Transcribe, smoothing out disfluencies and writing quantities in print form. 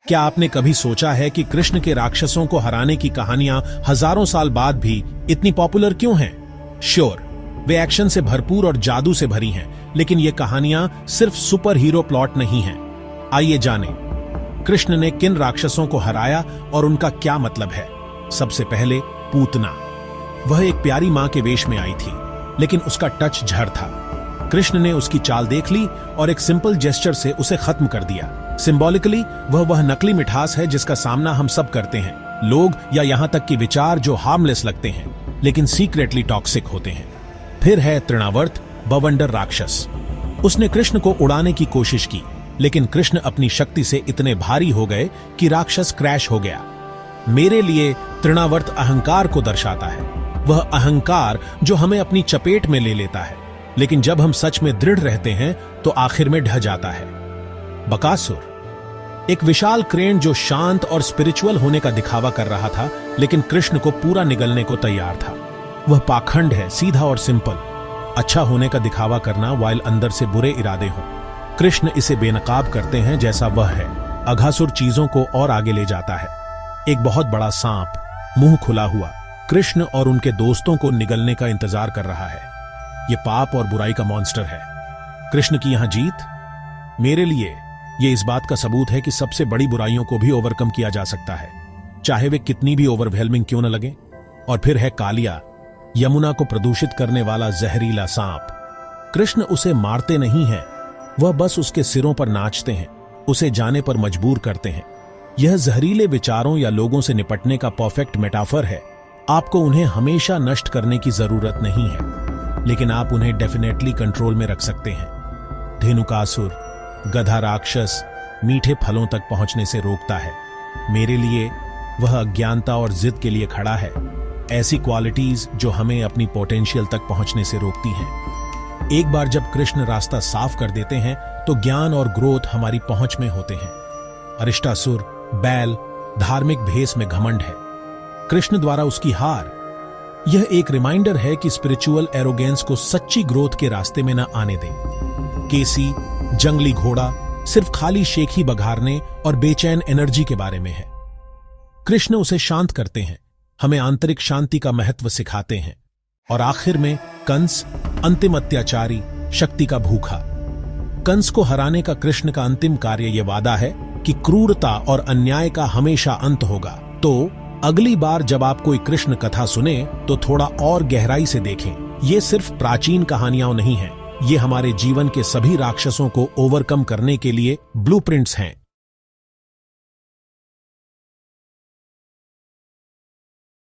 क्या आपने कभी सोचा है कि कृष्ण के राक्षसों को हराने की कहानियां हजारों साल बाद भी इतनी पॉपुलर क्यों हैं? श्योर, वे एक्शन से भरपूर और जादू से भरी हैं, लेकिन ये कहानियां सिर्फ सुपर हीरो प्लॉट नहीं हैं। आइए जानें, कृष्ण ने किन राक्षसों को हराया और उनका क्या मतलब है। सबसे पहले पूतना। वह एक प्यारी मां के वेश में आई थी, लेकिन उसका टच झड़ था। कृष्ण ने उसकी चाल देख ली और एक सिंपल जेस्चर से उसे खत्म कर दिया। सिंबॉलिकली वह नकली मिठास है जिसका सामना हम सब करते हैं, लोग या यहां तक कि विचार जो हार्मलेस लगते हैं लेकिन सीक्रेटली टॉक्सिक होते हैं। फिर है तृणावर्त, बवंडर राक्षस। उसने कृष्ण को उड़ाने की कोशिश की, लेकिन कृष्ण अपनी शक्ति से इतने भारी हो गए कि राक्षस क्रैश हो गया। मेरे लिए तृणावर्त अहंकार को दर्शाता है, वह अहंकार जो हमें अपनी चपेट में ले लेता है, लेकिन जब हम सच में दृढ़ रहते हैं तो आखिर में ढह जाता है। बकासुर, एक विशाल क्रेन जो शांत और स्पिरिचुअल होने का दिखावा कर रहा था, लेकिन कृष्ण को पूरा निगलने को तैयार था। वह पाखंड है, सीधा और सिंपल, अच्छा होने का दिखावा करना वाइल अंदर से बुरे इरादे हों। कृष्ण इसे बेनकाब करते हैं जैसा वह है। अघासुर चीजों को और आगे ले जाता है। एक बहुत बड़ा सांप, मुंह खुला हुआ, कृष्ण और उनके दोस्तों को निगलने का इंतजार कर रहा है। यह पाप और बुराई का मॉन्स्टर है। कृष्ण की यहां जीत मेरे लिए यह इस बात का सबूत है कि सबसे बड़ी बुराइयों को भी ओवरकम किया जा सकता है, चाहे वे कितनी भी ओवरवेलमिंग क्यों न लगे। और फिर है कालिया, यमुना को प्रदूषित करने वाला जहरीला सांप। कृष्ण उसे मारते नहीं हैं, वह बस उसके सिरों पर नाचते हैं, उसे जाने पर मजबूर करते हैं। यह जहरीले विचारों या लोगों से निपटने का परफेक्ट मेटाफर है। आपको उन्हें हमेशा नष्ट करने की जरूरत नहीं है, लेकिन आप उन्हें डेफिनेटली कंट्रोल में रख सकते हैं। धेनुकासुर, गधा राक्षस, मीठे फलों तक पहुंचने से रोकता है। मेरे लिए वह अज्ञानता और जिद के लिए खड़ा है, ऐसी क्वालिटीज जो हमें अपनी पोटेंशियल तक पहुंचने से रोकती हैं। एक बार जब कृष्ण रास्ता साफ कर देते हैं तो ज्ञान और ग्रोथ हमारी पहुंच में होते हैं। अरिष्टासुर, बैल, धार्मिक भेष में घमंड है, कृष्ण द्वारा उसकी हार। यह एक रिमाइंडर है कि स्पिरिचुअल एरोगेंस को सच्ची ग्रोथ के रास्ते में न आने दें। केसी, जंगली घोड़ा, सिर्फ खाली शेख ही बघारने और बेचैन एनर्जी के बारे में है। कृष्ण उसे शांत करते हैं, हमें आंतरिक शांति का महत्व सिखाते हैं। और आखिर में कंस, अंतिम अत्याचारी, शक्ति का भूखा। कंस को हराने का कृष्ण का अंतिम कार्य यह वादा है कि क्रूरता और अन्याय का हमेशा अंत होगा। तो अगली बार जब आप कोई कृष्ण कथा सुने तो थोड़ा और गहराई से देखें। ये सिर्फ प्राचीन कहानियां नहीं हैं, ये हमारे जीवन के सभी राक्षसों को ओवरकम करने के लिए ब्लूप्रिंट्स हैं।